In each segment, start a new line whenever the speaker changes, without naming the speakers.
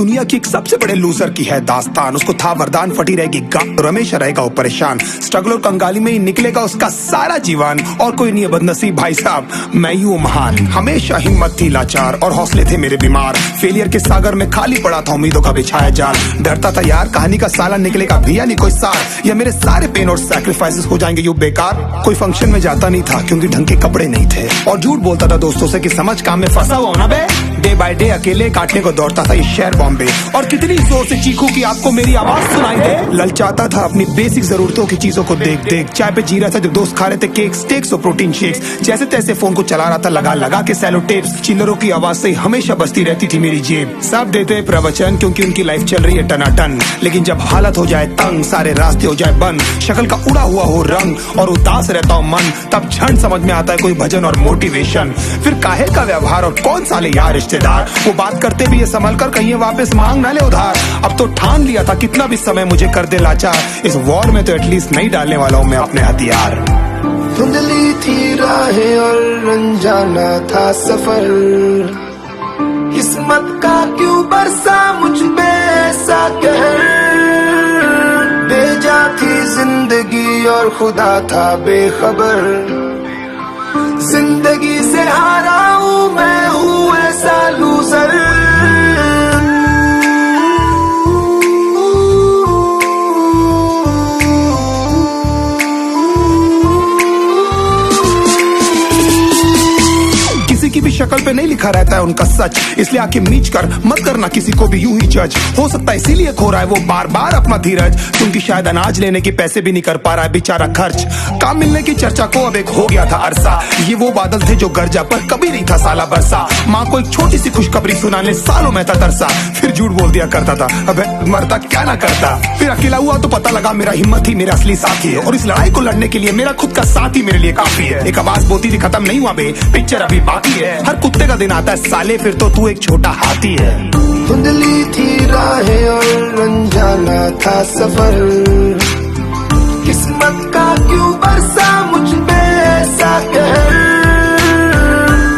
दुनिया की एक सबसे बड़े लूजर की है दास्तान। उसको था वरदान, फटी रहेगी गांड, रमेश रहेगा वो परेशान। स्ट्रगल और कंगाली में ही निकलेगा उसका सारा जीवन। और कोई नहीं है बदनसीब भाई साहब, मैं ही हूँ महान। हमेशा हिम्मत थी लाचार और हौसले थे मेरे बीमार। फेलियर के सागर में खाली पड़ा था उम्मीदों का बिछाया जाल। डरता था यार कहानी का साला निकलेगा भैया नहीं कोई सार, या मेरे सारे पेन और सैक्रिफाइसेस हो जाएंगे यूं बेकार। कोई फंक्शन में जाता नहीं था क्योंकि ढंग के कपड़े नहीं थे, और झूठ बोलता था दोस्तों से कि समझ काम में फंसा हुआ ना बे। डे बाय डे अकेले काटने को दौड़ता था ये शहर बॉम्बे, और कितनी जोर से चीखूं कि आपको मेरी आवाज सुनाई दे। ललचाता था अपनी बेसिक जरूरतों की चीजों को देख देख। चाय पे जी रहा था जब दोस्त खा रहे थे केक, स्टेक्स और प्रोटीन शेक्स। जैसे तैसे फोन को चला रहा था लगा लगा के सैलो टेप्स। चिल्लरों की आवाज से हमेशा बजती रहती थी मेरी जेब। सब देते प्रवचन क्योंकि उनकी लाइफ चल रही है टनाटन, लेकिन जब हालत हो जाए तंग, सारे रास्ते हो जाए बंद, शक्ल का उड़ा हुआ हो रंग और उदास रहता हो मन, तब क्षण समझ में आता है कोई भजन और मोटिवेशन। फिर काहे का व्यवहार और कौन साले यार रिश्तेदार, वो बात करते भी ये संभल कर कहीं वापस मांग ना ले उधार। अब तो ठान लिया था कितना भी समय मुझे कर दे लाचार, इस वॉर में तो एटलीस्ट नहीं डालने वाला हूँ मैं अपने हथियार।
धुंधली थी राहें और अनजाना था सफर, किस्मत का क्यों बरसा मुझ पे ऐसा कहर। बेजा थी जिंदगी और खुदा था बेखबर, जिंदगी से हारा हूँ मैं हूँ ऐसा लूजर।
की भी शक्ल पे नहीं लिखा रहता है उनका सच, इसलिए आके मीच कर मत करना किसी को भी यूं ही जज। हो सकता है इसीलिए खो रहा है वो बार बार अपना धीरज, क्योंकि शायद अनाज लेने के पैसे भी नहीं कर पा रहा है बेचारा खर्च। काम मिलने की चर्चा को अब एक हो गया था अरसा, ये वो बादल थे जो गरजा पर कभी नहीं था साला बरसा। माँ को एक छोटी सी खुशखबरी सुनाने सालों में था तरसा, फिर झूठ बोल दिया करता था अबे मरता क्या ना करता। फिर अकेला हुआ तो पता लगा मेरा हिम्मत ही मेरा असली साथी है, और इस लड़ाई को लड़ने के लिए मेरा खुद का साथ ही मेरे लिए काफी है। एक आवाज बोलती थी खत्म नहीं हुआ बे, पिक्चर अभी बाकी है। हर कुत्ते का दिन आता है साले, फिर तो तू एक छोटा हाथी है।
धुंधली थी राहें और अनजाना था सफर, किस्मत का क्यों बरसा मुझ पे ऐसा कहर।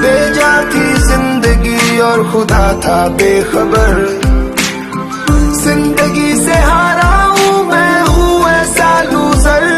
बेजा थी जिंदगी और खुदा था बेखबर, जिंदगी से हारा हूँ मैं हूँ ऐसा लूजर।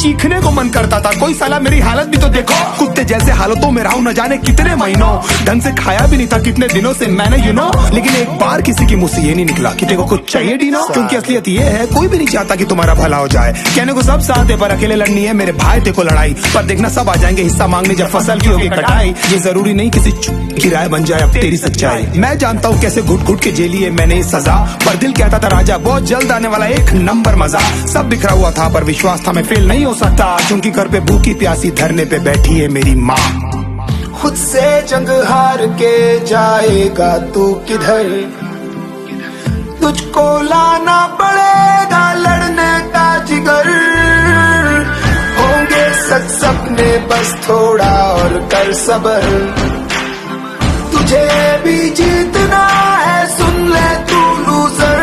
चीखने को मन करता था कोई साला मेरी हालत भी तो देखो। कुत्ते जैसे हालतों में रहा हूं न जाने कितने महीनों, ढंग से खाया भी नहीं था कितने दिनों से मैंने लेकिन एक बार किसी की मुंह से ये नहीं निकला कि तेरे को कुछ चाहिए डीनो। क्योंकि असलियत ये है कोई भी नहीं चाहता कि तुम्हारा भला हो जाए। कहने को सब साथ है पर अकेले लड़नी है मेरे भाई तेरे को लड़ाई, पर देखना सब आ जाएंगे हिस्सा मांगने जब फसल की होगी कटाई। ये जरूरी नहीं किसी की राय बन जाए अब तेरी सच्चाई। मैं जानता हूँ कैसे घुट घुट के जेली है मैंने सजा, पर दिल कहता था राजा बहुत जल्द आने वाला एक नंबर मजा। सब बिखरा हुआ था पर विश्वास था मैं फेल नहीं हो सकता, क्योंकि घर पे भूखी प्यासी धरने पे बैठी है मेरी माँ।
खुद से जंग हार के जाएगा तू किधर, तुझको लाना पड़ेगा लड़ने का जिगर। होंगे सच सपने बस थोड़ा और कर सबर, तुझे भी जीतना है सुन ले तू लूजर।